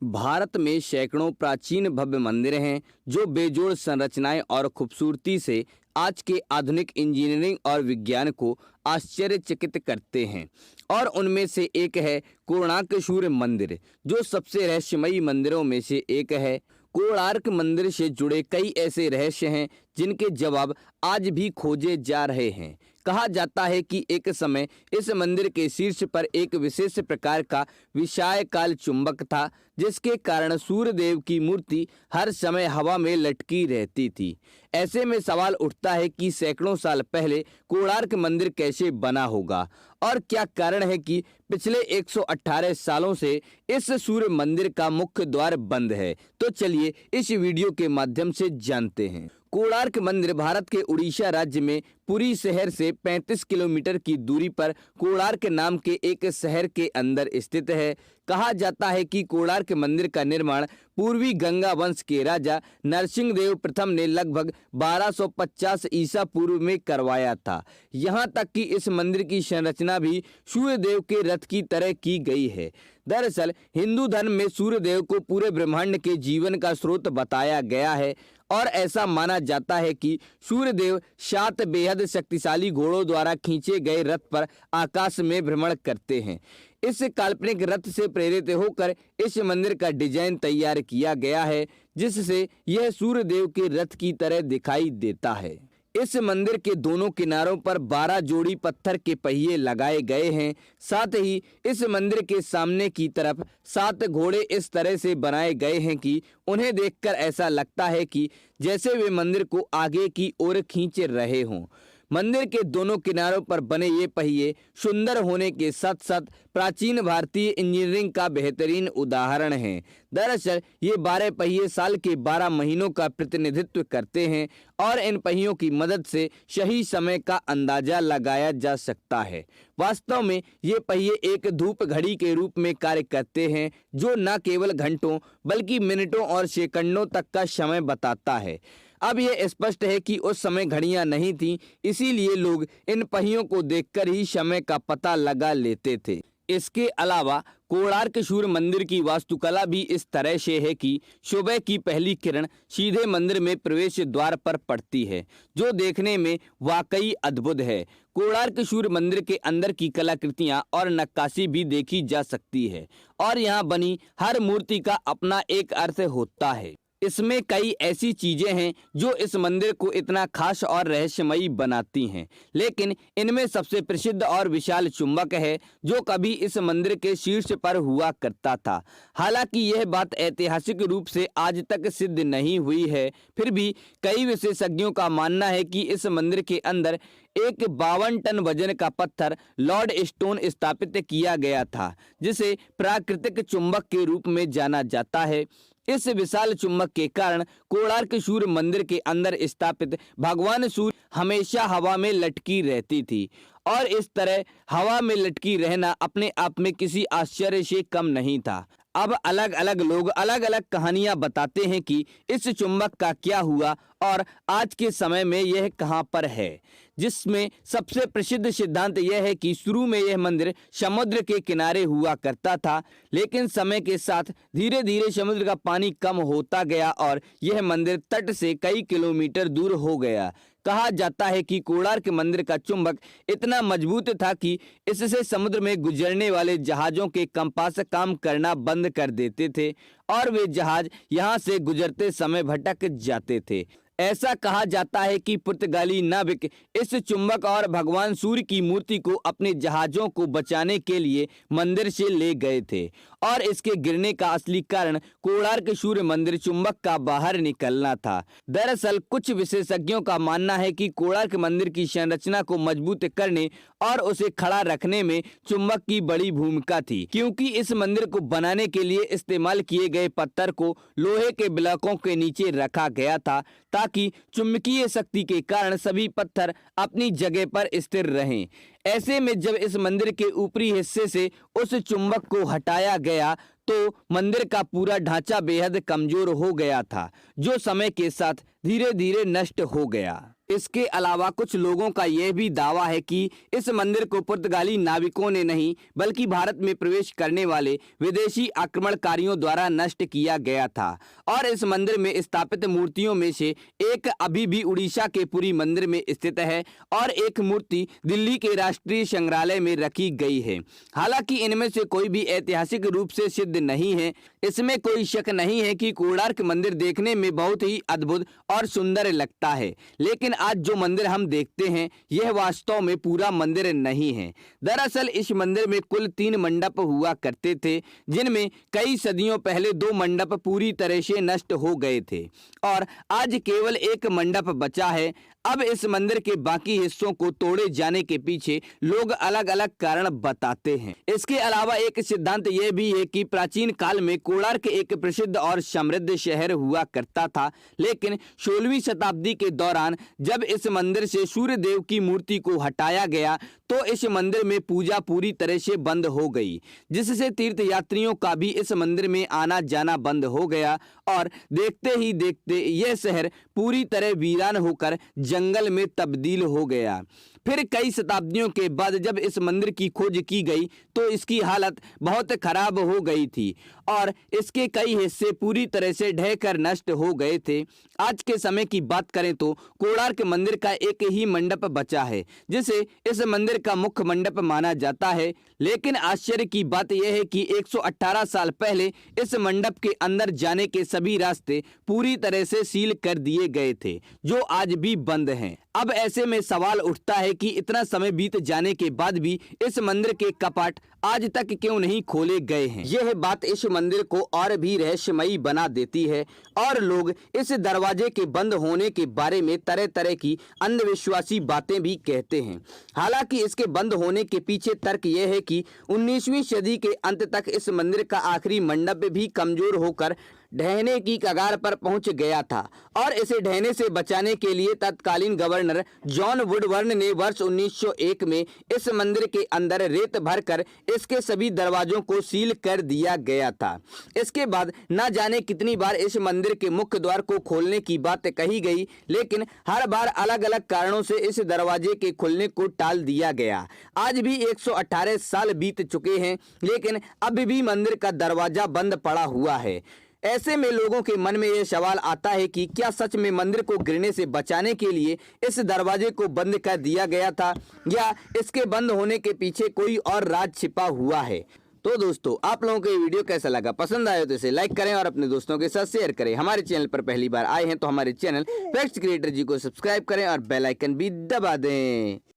भारत में सैकड़ों प्राचीन भव्य मंदिर हैं जो बेजोड़ संरचनाएं और खूबसूरती से आज के आधुनिक इंजीनियरिंग और विज्ञान को आश्चर्यचकित करते हैं। और उनमें से एक है कोणार्क सूर्य मंदिर, जो सबसे रहस्यमयी मंदिरों में से एक है। कोणार्क मंदिर से जुड़े कई ऐसे रहस्य हैं जिनके जवाब आज भी खोजे जा रहे हैं। कहा जाता है कि एक समय इस मंदिर के शीर्ष पर एक विशेष प्रकार का विशालकाय चुंबक था, जिसके कारण सूर्यदेव की मूर्ति हर समय हवा में लटकी रहती थी। ऐसे में सवाल उठता है कि सैकड़ों साल पहले कोणार्क मंदिर कैसे बना होगा और क्या कारण है कि पिछले 118 सालों से इस सूर्य मंदिर का मुख्य द्वार बंद है। तो चलिए इस वीडियो के माध्यम से जानते हैं। कोणार्क मंदिर भारत के उड़ीसा राज्य में पुरी शहर से 35 किलोमीटर की दूरी पर कोणार्क नाम के एक शहर के अंदर स्थित है। कहा जाता है कि कोणार्क मंदिर का निर्माण पूर्वी गंगा वंश के राजा नरसिंह देव प्रथम ने लगभग 1250 ईसा पूर्व में करवाया था। यहाँ तक कि इस मंदिर की संरचना भी सूर्यदेव के रथ की तरह की गई है। दरअसल हिंदू धर्म में सूर्यदेव को पूरे ब्रह्मांड के जीवन का स्रोत बताया गया है और ऐसा माना जाता है कि सूर्यदेव 7 बेहद शक्तिशाली घोड़ों द्वारा खींचे गए रथ पर आकाश में भ्रमण करते हैं। इस काल्पनिक रथ से प्रेरित होकर इस मंदिर का डिजाइन तैयार किया गया है, जिससे यह सूर्यदेव के रथ की तरह दिखाई देता है। इस मंदिर के दोनों किनारों पर 12 जोड़ी पत्थर के पहिए लगाए गए हैं। साथ ही इस मंदिर के सामने की तरफ 7 घोड़े इस तरह से बनाए गए हैं कि उन्हें देखकर ऐसा लगता है कि जैसे वे मंदिर को आगे की ओर खींच रहे हों। मंदिर के दोनों किनारों पर बने ये पहिए सुंदर होने के साथ साथ प्राचीन भारतीय इंजीनियरिंग का बेहतरीन उदाहरण हैं। दरअसल ये 12 पहिए साल के 12 महीनों का प्रतिनिधित्व करते हैं और इन पहियों की मदद से सही समय का अंदाजा लगाया जा सकता है। वास्तव में ये पहिए एक धूप घड़ी के रूप में कार्य करते हैं, जो न केवल घंटों बल्कि मिनटों और सेकंडों तक का समय बताता है। अब यह स्पष्ट है कि उस समय घड़ियां नहीं थीं, इसीलिए लोग इन पहियों को देखकर ही समय का पता लगा लेते थे। इसके अलावा कोणार्क सूर्य मंदिर की वास्तुकला भी इस तरह से है कि सुबह की पहली किरण सीधे मंदिर में प्रवेश द्वार पर पड़ती है, जो देखने में वाकई अद्भुत है। कोणार्क सूर्य मंदिर के अंदर की कलाकृतियां और नक्काशी भी देखी जा सकती है और यहाँ बनी हर मूर्ति का अपना एक अर्थ होता है। इसमें कई ऐसी चीजें हैं जो इस मंदिर को इतना खास और रहस्यमयी बनाती हैं, लेकिन इनमें सबसे प्रसिद्ध और विशाल चुंबक है जो कभी इस मंदिर के शीर्ष पर हुआ करता था। हालांकि यह बात ऐतिहासिक रूप से आज तक सिद्ध नहीं हुई है, फिर भी कई विशेषज्ञों का मानना है कि इस मंदिर के अंदर एक 52 टन वजन का पत्थर लॉर्ड स्टोन स्थापित किया गया था, जिसे प्राकृतिक चुंबक के रूप में जाना जाता है। इस विशाल चुंबक के कारण कोणार्क सूर्य मंदिर के अंदर स्थापित भगवान सूर्य हमेशा हवा में लटकी रहती थी और इस तरह हवा में लटकी रहना अपने आप में किसी आश्चर्य से कम नहीं था। अब अलग अलग लोग अलग अलग कहानियां बताते हैं कि इस चुंबक का क्या हुआ और आज के समय में यह कहां पर है, जिसमें सबसे प्रसिद्ध सिद्धांत यह है कि शुरू में यह मंदिर समुद्र के किनारे हुआ करता था, लेकिन समय के साथ धीरे धीरे समुद्र का पानी कम होता गया और यह मंदिर तट से कई किलोमीटर दूर हो गया। कहा जाता है कि कोणार्क मंदिर का चुंबक इतना मजबूत था कि इससे समुद्र में गुजरने वाले जहाजों के कंपास काम करना बंद कर देते थे और वे जहाज यहां से गुजरते समय भटक जाते थे। ऐसा कहा जाता है कि पुर्तगाली नाविक इस चुंबक और भगवान सूर्य की मूर्ति को अपने जहाजों को बचाने के लिए मंदिर से ले गए थे और इसके गिरने का असली कारण कोणार्क सूर्य मंदिर चुंबक का बाहर निकलना था। दरअसल कुछ विशेषज्ञों का मानना है कि कोणार्क मंदिर की संरचना को मजबूत करने और उसे खड़ा रखने में चुंबक की बड़ी भूमिका थी, क्योंकि इस मंदिर को बनाने के लिए इस्तेमाल किए गए पत्थर को लोहे के ब्लॉकों के नीचे रखा गया था ताकि चुंबकीय शक्ति के कारण सभी पत्थर अपनी जगह पर स्थिर रहें। ऐसे में जब इस मंदिर के ऊपरी हिस्से से उस चुंबक को हटाया गया तो मंदिर का पूरा ढांचा बेहद कमजोर हो गया था, जो समय के साथ धीरे धीरे नष्ट हो गया। इसके अलावा कुछ लोगों का यह भी दावा है कि इस मंदिर को पुर्तगाली नाविकों ने नहीं बल्कि भारत में प्रवेश करने वाले विदेशी आक्रमणकारियों द्वारा नष्ट किया गया था और इस मंदिर में स्थापित मूर्तियों में से एक अभी भी उड़ीसा के पुरी मंदिर में स्थित है और एक मूर्ति दिल्ली के राष्ट्रीय संग्रहालय में रखी गई है। हालांकि इनमें से कोई भी ऐतिहासिक रूप से सिद्ध नहीं है। इसमें कोई शक नहीं है कि कोणार्क मंदिर देखने में बहुत ही अद्भुत और सुंदर लगता है, लेकिन आज जो मंदिर हम देखते हैं यह वास्तव में पूरा मंदिर नहीं है। दरअसल इस मंदिर में कुल 3 मंडप हुआ करते थे, जिनमें कई सदियों पहले 2 मंडप पूरी तरह से नष्ट हो गए थे और आज केवल एक मंडप बचा है। अब इस मंदिर के बाकी हिस्सों को तोड़े जाने के पीछे लोग अलग अलग कारण बताते हैं। इसके अलावा एक सिद्धांत यह भी है कि प्राचीन काल में कोणार्क एक प्रसिद्ध और समृद्ध शहर हुआ करता था, लेकिन 16वीं शताब्दी के दौरान जब इस मंदिर से सूर्य देव की मूर्ति को हटाया गया तो इस मंदिर में पूजा पूरी तरह से बंद हो गई, जिससे तीर्थयात्रियों का भी इस मंदिर में आना जाना बंद हो गया और देखते ही देखते यह शहर पूरी तरह वीरान होकर जंगल में तब्दील हो गया। फिर कई शताब्दियों के बाद जब इस मंदिर की खोज की गई तो इसकी हालत बहुत खराब हो गई थी और इसके कई हिस्से पूरी तरह से ढहकर नष्ट हो गए थे। आज के समय की बात करें तो कोणार्क मंदिर का एक ही मंडप बचा है, जिसे इस मंदिर का मुख्य मंडप माना जाता है। लेकिन आश्चर्य की बात यह है कि 118 साल पहले इस मंडप के अंदर जाने के सभी रास्ते पूरी तरह से सील कर दिए गए थे, जो आज भी बंद हैं। अब ऐसे में सवाल उठता है कि इतना समय बीत जाने के बाद भी इस मंदिर के कपाट आज तक क्यों नहीं खोले गए हैं। यह बात इस मंदिर को और भी रहस्यमयी बना देती है और लोग इस दरवाजे के बंद होने के बारे में तरह तरह की अंधविश्वासी बातें भी कहते हैं। हालांकि इसके बंद होने के पीछे तर्क यह है कि 19वीं सदी के अंत तक इस मंदिर का आखिरी मंडप भी कमजोर होकर ढहने की कगार पर पहुंच गया था और इसे ढहने से बचाने के लिए तत्कालीन गवर्नर जॉन वुडबर्न ने वर्ष 1901 में इस मंदिर के अंदर रेत भरकर इसके सभी दरवाजों को सील कर दिया गया था। इसके बाद न जाने कितनी बार इस मंदिर के मुख्य द्वार को खोलने की बात कही गई, लेकिन हर बार अलग अलग कारणों से इस दरवाजे के खुलने को टाल दिया गया। आज भी 118 साल बीत चुके हैं, लेकिन अभी भी मंदिर का दरवाजा बंद पड़ा हुआ है। ऐसे में लोगों के मन में यह सवाल आता है कि क्या सच में मंदिर को गिरने से बचाने के लिए इस दरवाजे को बंद कर दिया गया था या इसके बंद होने के पीछे कोई और राज छिपा हुआ है। तो दोस्तों, आप लोगों को ये वीडियो कैसा लगा? पसंद आया तो इसे लाइक करें और अपने दोस्तों के साथ शेयर करें। हमारे चैनल पर पहली बार आए हैं तो हमारे चैनल फैक्ट्स क्रिएटर जी को सब्सक्राइब करें और बेल आइकन भी दबा दें।